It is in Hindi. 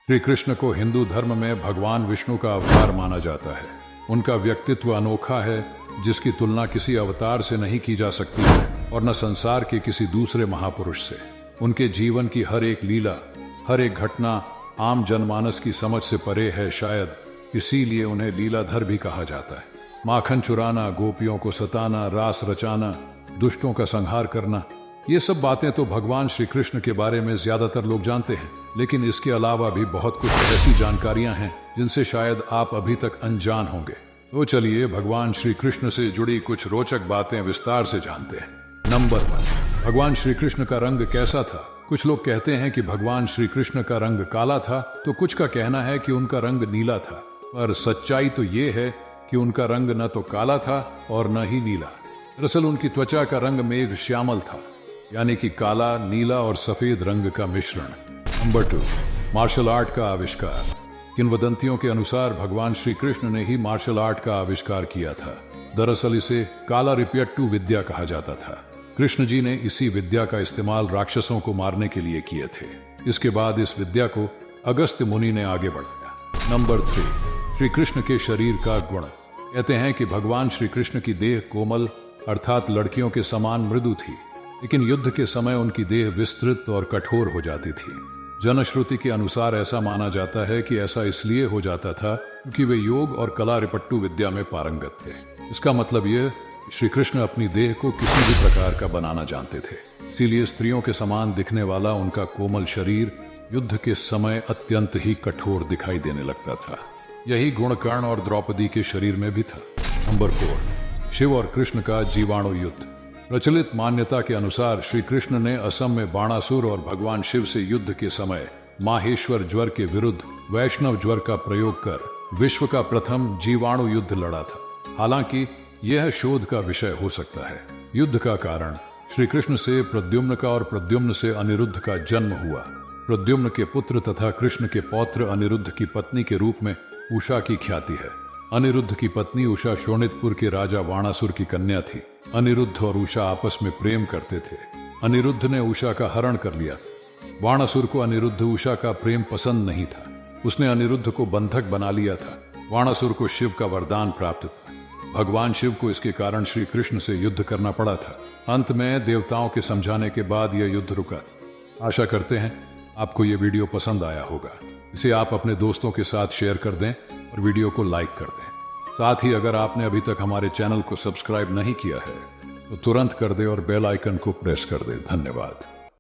श्री कृष्ण को हिंदू धर्म में भगवान विष्णु का अवतार माना जाता है। उनका व्यक्तित्व अनोखा है, जिसकी तुलना किसी अवतार से नहीं की जा सकती है और न संसार के किसी दूसरे महापुरुष से। उनके जीवन की हर एक लीला, हर एक घटना आम जनमानस की समझ से परे है। शायद इसीलिए उन्हें लीलाधर भी कहा जाता है। माखन चुराना, गोपियों को सताना, रास रचाना, दुष्टों का संहार करना, ये सब बातें तो भगवान श्री कृष्ण के बारे में ज्यादातर लोग जानते हैं। लेकिन इसके अलावा भी बहुत कुछ ऐसी जानकारियां हैं जिनसे शायद आप अभी तक अनजान होंगे। तो चलिए भगवान श्री कृष्ण से जुड़ी कुछ रोचक बातें विस्तार से जानते हैं। नंबर 1, भगवान श्री कृष्ण का रंग कैसा था? कुछ लोग कहते हैं कि भगवान श्री कृष्ण का रंग काला था, तो कुछ का कहना है कि उनका रंग नीला था। पर सच्चाई तो ये है कि उनका रंग न तो काला था और न ही नीला। दरअसल उनकी त्वचा का रंग मेघ श्यामल था, यानी कि काला, नीला और सफेद रंग का मिश्रण। नंबर 2, मार्शल आर्ट का आविष्कार। किंवदंतियों के अनुसार भगवान श्री कृष्ण ने ही मार्शल आर्ट का आविष्कार किया था। दरअसल इसे काला रिपियट्टू विद्या कहा जाता था। कृष्ण जी ने इसी विद्या का इस्तेमाल राक्षसों को मारने के लिए किए थे। इसके बाद इस विद्या को अगस्त्य मुनि ने आगे बढ़ाया। नंबर 3, श्री कृष्ण के शरीर का गुण। कहते हैं कि भगवान श्री कृष्ण की देह कोमल अर्थात लड़कियों के समान मृदु थी, लेकिन युद्ध के समय उनकी देह विस्तृत और कठोर हो जाती थी। जनश्रुति के अनुसार ऐसा माना जाता है कि ऐसा इसलिए हो जाता था क्योंकि वे योग और कला रिपट्टू विद्या में पारंगत थे। इसका मतलब यह श्री कृष्ण अपनी देह को किसी भी प्रकार का बनाना जानते थे। इसीलिए स्त्रियों के समान दिखने वाला उनका कोमल शरीर युद्ध के समय अत्यंत ही कठोर दिखाई देने लगता था। यही गुण कर्ण और द्रौपदी के शरीर में भी था। नंबर 4, शिव और कृष्ण का जीवाणु युद्ध। प्रचलित मान्यता के अनुसार श्री कृष्ण ने असम में बाणासुर और भगवान शिव से युद्ध के समय माहेश्वर ज्वर के विरुद्ध वैष्णव ज्वर का प्रयोग कर विश्व का प्रथम जीवाणु युद्ध लड़ा था। हालांकि यह शोध का विषय हो सकता है। युद्ध का कारण श्री कृष्ण से प्रद्युम्न का और प्रद्युम्न से अनिरुद्ध का जन्म हुआ। प्रद्युम्न के पुत्र तथा कृष्ण के पौत्र अनिरुद्ध की पत्नी के रूप में उषा की ख्याति है। अनिरुद्ध की पत्नी उषा शोणितपुर के राजा वाणासुर की कन्या थी। अनिरुद्ध और उषा आपस में प्रेम करते थे। अनिरुद्ध ने उषा का हरण कर लिया। वाणासुर को अनिरुद्ध उषा का प्रेम पसंद नहीं था। उसने अनिरुद्ध को बंधक बना लिया था। वाणासुर को शिव का वरदान प्राप्त था। भगवान शिव को इसके कारण श्री कृष्ण से युद्ध करना पड़ा था। अंत में देवताओं के समझाने के बाद यह युद्ध रुका। आशा करते हैं आपको यह वीडियो पसंद आया होगा। इसे आप अपने दोस्तों के साथ शेयर कर दें और वीडियो को लाइक कर दें। साथ ही अगर आपने अभी तक हमारे चैनल को सब्सक्राइब नहीं किया है तो तुरंत कर दें और बेल आइकन को प्रेस कर दें। धन्यवाद।